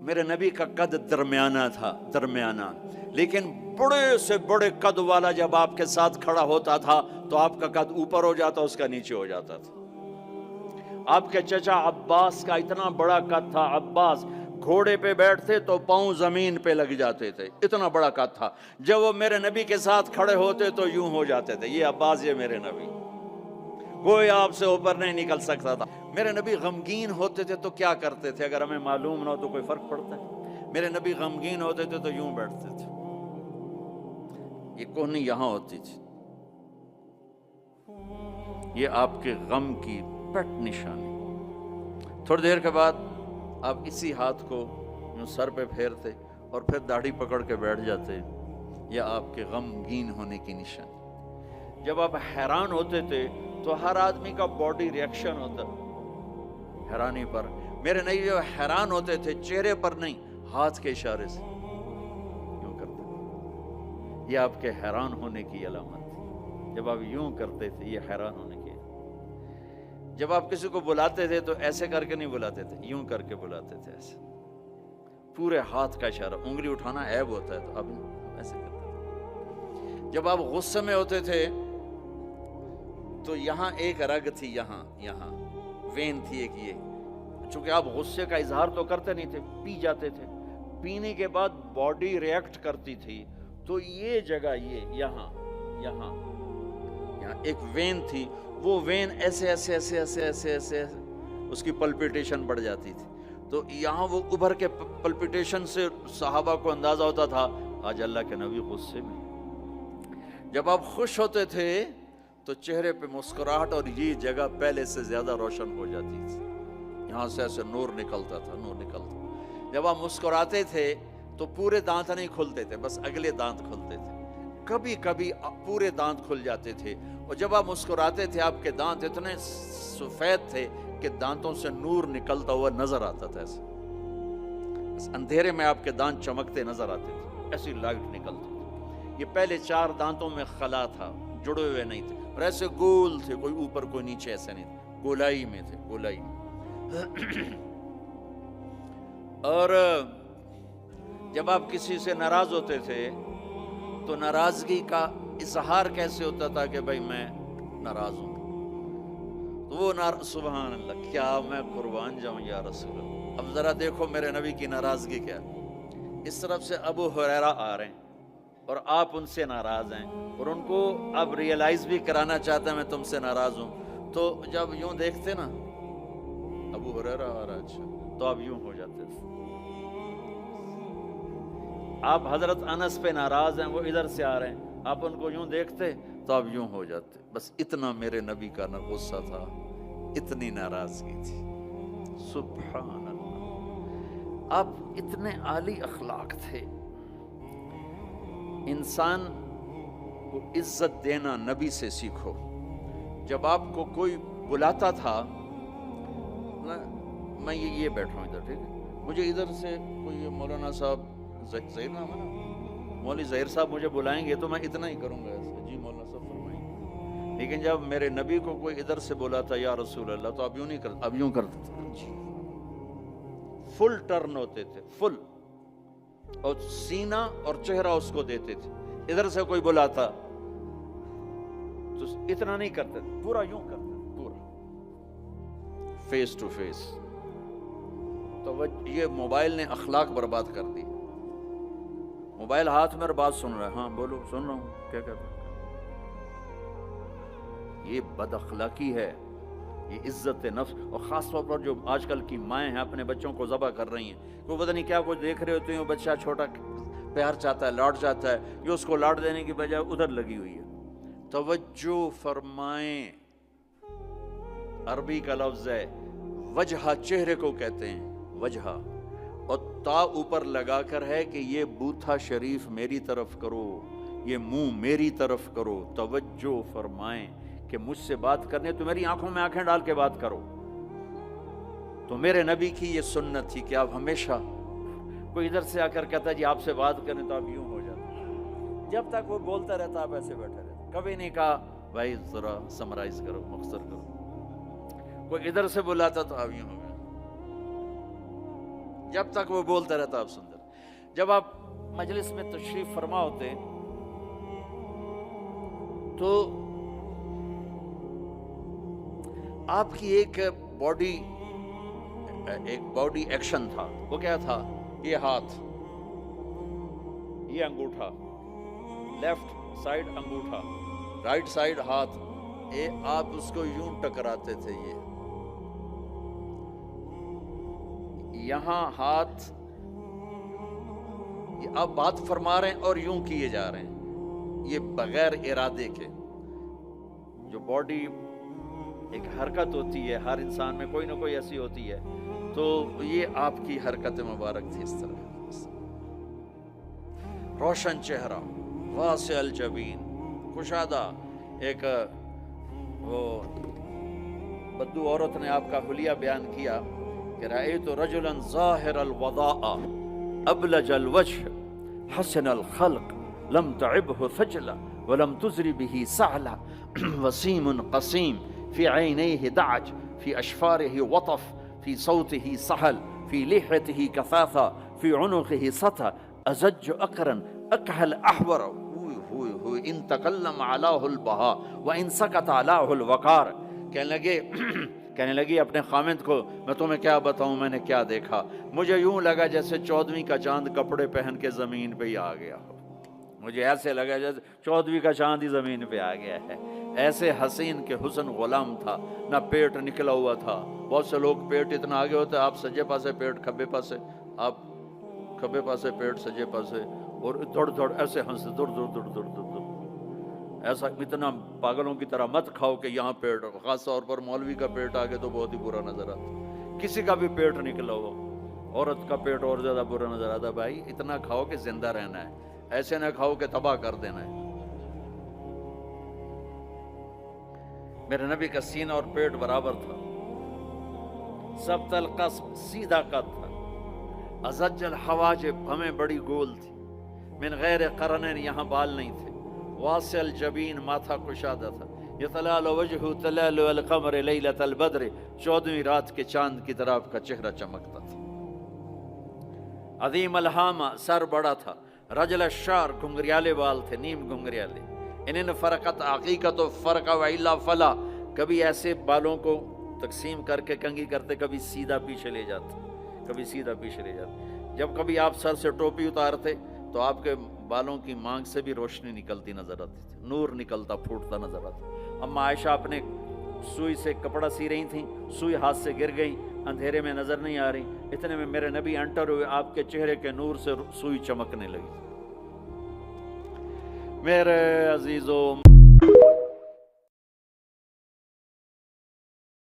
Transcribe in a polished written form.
میرے نبی کا قد درمیانہ تھا، درمیانہ، لیکن بڑے سے بڑے قد والا جب آپ کے ساتھ کھڑا ہوتا تھا تو آپ کا قد اوپر ہو جاتا، اس کا نیچے ہو جاتا تھا۔ آپ کے چچا عباس کا اتنا بڑا قد تھا، عباس گھوڑے پہ بیٹھتے تو پاؤں زمین پہ لگ جاتے تھے، اتنا بڑا قد تھا۔ جب وہ میرے نبی کے ساتھ کھڑے ہوتے تو یوں ہو جاتے تھے، یہ عباس، یہ میرے نبی، کوئی آپ سے اوپر نہیں نکل سکتا تھا۔ میرے نبی غمگین ہوتے تھے تو کیا کرتے تھے؟ اگر ہمیں معلوم نہ ہو تو کوئی فرق پڑتا ہے؟ میرے نبی غمگین ہوتے تھے تو یوں بیٹھتے تھے، یہ کوہنی یہاں ہوتی تھی، یہ آپ کے غم کی پٹ نشانی۔ تھوڑی دیر کے بعد آپ اسی ہاتھ کو یوں سر پہ پھیرتے اور پھر داڑھی پکڑ کے بیٹھ جاتے، یہ آپ کے غمگین ہونے کی نشانی۔ جب آپ حیران ہوتے تھے تو ہر آدمی کا باڈی ریئیکشن ہوتا حیرانی پر، میرے نبی جب حیران ہوتے تھے چہرے پر نہیں، ہاتھ کے اشارے سے یوں کرتے تھے، یہ آپ کے حیران ہونے کی علامت تھی۔ جب آپ یوں کرتے تھے یہ حیران ہونے کی۔ جب آپ کسی کو بلاتے تھے تو ایسے کر کے نہیں بلاتے تھے، یوں کر کے بلاتے تھے، ایسے پورے ہاتھ کا اشارہ، انگلی اٹھانا عیب ہوتا ہے تو اب ایسے کرتے تھے۔ جب آپ غصے میں ہوتے تھے تو یہاں ایک رگ تھی، یہاں وین تھی ایک، یہ چونکہ آپ غصے کا اظہار تو کرتے نہیں تھے، پی جاتے تھے، پینے کے بعد باڈی ریئیکٹ کرتی تھی تو یہ جگہ، یہ یہاں ایک وین تھی، وہ وین ایسے اس کی پلپیٹیشن بڑھ جاتی تھی، تو یہاں وہ ابھر کے پلپیٹیشن سے صحابہ کو اندازہ ہوتا تھا آج اللہ کے نبی غصے میں۔ جب آپ خوش ہوتے تھے تو چہرے پہ مسکراہٹ اور یہ جگہ پہلے سے زیادہ روشن ہو جاتی تھی، یہاں سے ایسے نور نکلتا تھا، نور نکلتا۔ جب آپ مسکراتے تھے تو پورے دانت نہیں کھلتے تھے، بس اگلے دانت کھلتے تھے، کبھی کبھی پورے دانت کھل جاتے تھے، اور جب آپ مسکراتے تھے آپ کے دانت اتنے سفید تھے کہ دانتوں سے نور نکلتا ہوا نظر آتا تھا، ایسے بس اندھیرے میں آپ کے دانت چمکتے نظر آتے تھے، ایسی لائٹ نکلتی تھی۔ یہ پہلے 4 دانتوں میں خلا تھا، جڑے ہوئے نہیں تھے، اور ایسے گول تھے، کوئی اوپر کوئی نیچے، ایسے نہیں تھے، گولائی میں تھے، گولائی میں۔ اور جب آپ کسی سے ناراض ہوتے تھے تو ناراضگی کا اظہار کیسے ہوتا تھا کہ بھائی میں ناراض ہوں، تو وہ سبحان اللہ، کیا میں قربان جاؤں یا رسول اللہ۔ اب ذرا دیکھو میرے نبی کی ناراضگی کیا، اس طرف سے ابو ہریرہ آ رہے ہیں اور آپ ان سے ناراض ہیں، اور ان کو اب ریئلائز بھی کرانا چاہتا ہے میں تم سے ناراض ہوں، تو جب یوں دیکھتے نا ابو ہریرہ آ رہا ہے، اچھا، تو آپ یوں ہو جاتے تھے۔ آپ حضرت انس پہ ناراض ہیں، وہ ادھر سے آ رہے ہیں، آپ ان کو یوں دیکھتے تو آپ یوں ہو جاتے، بس اتنا میرے نبی کا غصہ تھا، اتنی ناراضگی تھی، سبحان اللہ۔ آپ اتنے عالی اخلاق تھے۔ انسان کو عزت دینا نبی سے سیکھو۔ جب آپ کو کوئی بلاتا تھا، میں یہ بیٹھا ہوں ادھر، ٹھیک ہے، مجھے ادھر سے کوئی مولانا صاحب، ظہیر نام ہے نا، مولوی ظہیر صاحب مجھے بلائیں گے تو میں اتنا ہی کروں گا ایسے، جی مولانا صاحب فرمائیں گے، لیکن جب میرے نبی کو کوئی ادھر سے بلاتا یا رسول اللہ تو اب یوں نہیں کرتا، اب یوں کرتے تھے، فل ٹرن ہوتے تھے، فل، اور سینہ اور چہرہ اس کو دیتے تھے۔ ادھر سے کوئی بلاتا تو اتنا نہیں کرتے تھے، پورا یوں کرتے تھے، پورا فیس ٹو فیس۔ تو یہ موبائل نے اخلاق برباد کر دی۔ موبائل ہاتھ میں اور بات سن رہا ہے، ہاں بولو، سن رہا ہوں، کیا کہتے ہیں؟ یہ بد اخلاقی ہے، یہ عزت نفس، اور خاص طور پر جو آج کل کی مائیں ہیں اپنے بچوں کو ذبح کر رہی ہیں، کوئی پتہ نہیں کیا کچھ دیکھ رہے ہوتے ہیں، بچہ چھوٹا پیار چاہتا ہے، لاڈ چاہتا ہے، یہ اس کو لاڈ دینے کی بجائے ادھر لگی ہوئی ہے۔ توجہ فرمائیں، عربی کا لفظ ہے وجہ، چہرے کو کہتے ہیں وجہ، اور تا اوپر لگا کر ہے کہ یہ بوتھا شریف میری طرف کرو، یہ منہ میری طرف کرو، توجہ فرمائیں کہ مجھ سے بات کرنے تو میری آنکھوں میں آنکھیں ڈال کے بات کرو۔ تو میرے نبی کی یہ سنت تھی کہ آپ ہمیشہ، کوئی ادھر سے آ کر کہتا ہے جی آپ سے بات کریں تو آپ یوں ہو جاتے، جب تک وہ بولتا رہتا آپ ایسے بیٹھے رہتے، کبھی نہیں کہا بھائی ذرا سمرائز کرو، مختصر کرو۔ کوئی ادھر سے بلاتا تو آپ یوں ہو گئے۔ جب تک وہ بولتا رہتا آپ سنتے رہتے۔ جب آپ مجلس میں تشریف فرما ہوتے تو آپ کی ایک باڈی ایکشن تھا، وہ کیا تھا؟ یہ ہاتھ، یہ انگوٹھا، لیفٹ سائیڈ انگوٹھا، رائٹ سائیڈ ہاتھ، آپ اس کو یوں ٹکراتے تھے، یہاں ہاتھ، آپ بات فرما رہے ہیں اور یوں کیے جا رہے ہیں، یہ بغیر ارادے کے۔ جو باڈی ایک حرکت ہوتی ہے، ہر انسان میں کوئی نہ کوئی ایسی ہوتی ہے، تو یہ آپ کی حرکت مبارک تھی اس طرح۔ روشن چہرہ، واسع الجبین، کشادہ، ایک وہ بدو عورت نے آپ کا حلیہ بیان کیا کہ رأیت رجلا ظاہر الوضاء ابلج الوجه حسن الخلق لم تعبه ثجلا ولم تزر به سعلا وسيم قسيم في عينيه دعج في أشفاره وطف في صوته سهل في لحيته كثاثة في عنقه سطى أزج أقرا أكحل أحور إن تكلم علاه البهاء وإن سكت علاه الوقار۔ کہنے لگی اپنے خامند کو، میں تمہیں کیا بتاؤں میں نے کیا دیکھا، مجھے یوں لگا جیسے 14ویں کا چاند کپڑے پہن کے زمین پہ ہی آ گیا ہو، مجھے ایسے لگا جیسے 14ویں کا چاند ہی زمین پہ آ گیا ہے۔ ایسے حسین کے حسن غلام تھا، نہ پیٹ نکلا ہوا تھا۔ بہت سے لوگ پیٹ اتنا آگے ہوتا ہے، آپ سجے پاسے پیٹ، کھبے پاسے، آپ کھبے پاسے پیٹ، سجے پاسے، اور دڑ دڑ ایسے ہنسے، دڑ دڑ دڑ دڑ دڑ دڑ۔ ایسا اتنا پاگلوں کی طرح مت کھاؤ کہ یہاں پیٹ، خاص طور پر مولوی کا پیٹ آگے تو بہت ہی برا نظر آتا، کسی کا بھی پیٹ نکلا ہو، عورت کا پیٹ اور زیادہ برا نظر آتا۔ بھائی اتنا کھاؤ کہ زندہ رہنا ہے، ایسے نہ کھاؤ کہ تباہ کر دینا ہے۔ میرے نبی کا سینہ اور پیٹ برابر تھا، ضبط القصب، سیدھا قد تھا، ازج الحواجب، ہمیں بڑی گول تھی، من غیر قرنین، یہاں بال نہیں تھے، واسع الجبین، ماتھا کشادہ تھا، یتلال وجہ تلال القمر لیلۃ البدر، 14ویں رات کے چاند کی طرح آپ کا چہرہ چمکتا تھا۔ عظیم الہامہ، سر بڑا تھا، رجل الشعر، گھنگریالے بال تھے، نیم گھنگریالے، ان فرقت عقیقت و فرق و الا فلا، کبھی ایسے بالوں کو تقسیم کر کے کنگھی کرتے، کبھی سیدھا پیچھے لے جاتے، کبھی سیدھا پیچھے لے جاتے۔ جب کبھی آپ سر سے ٹوپی اتارتے تو آپ کے بالوں کی مانگ سے بھی روشنی نکلتی نظر آتی تھی، نور نکلتا پھوٹتا نظر آتا۔ اما عائشہ اپنے سوئی سے کپڑا سی رہی تھیں، سوئی ہاتھ سے گر گئی، اندھیرے میں نظر نہیں آ رہی، اتنے میں میرے نبی انٹر ہوئے، آپ کے چہرے کے نور سے سوئی چمکنے لگی۔ میرے عزیزوں،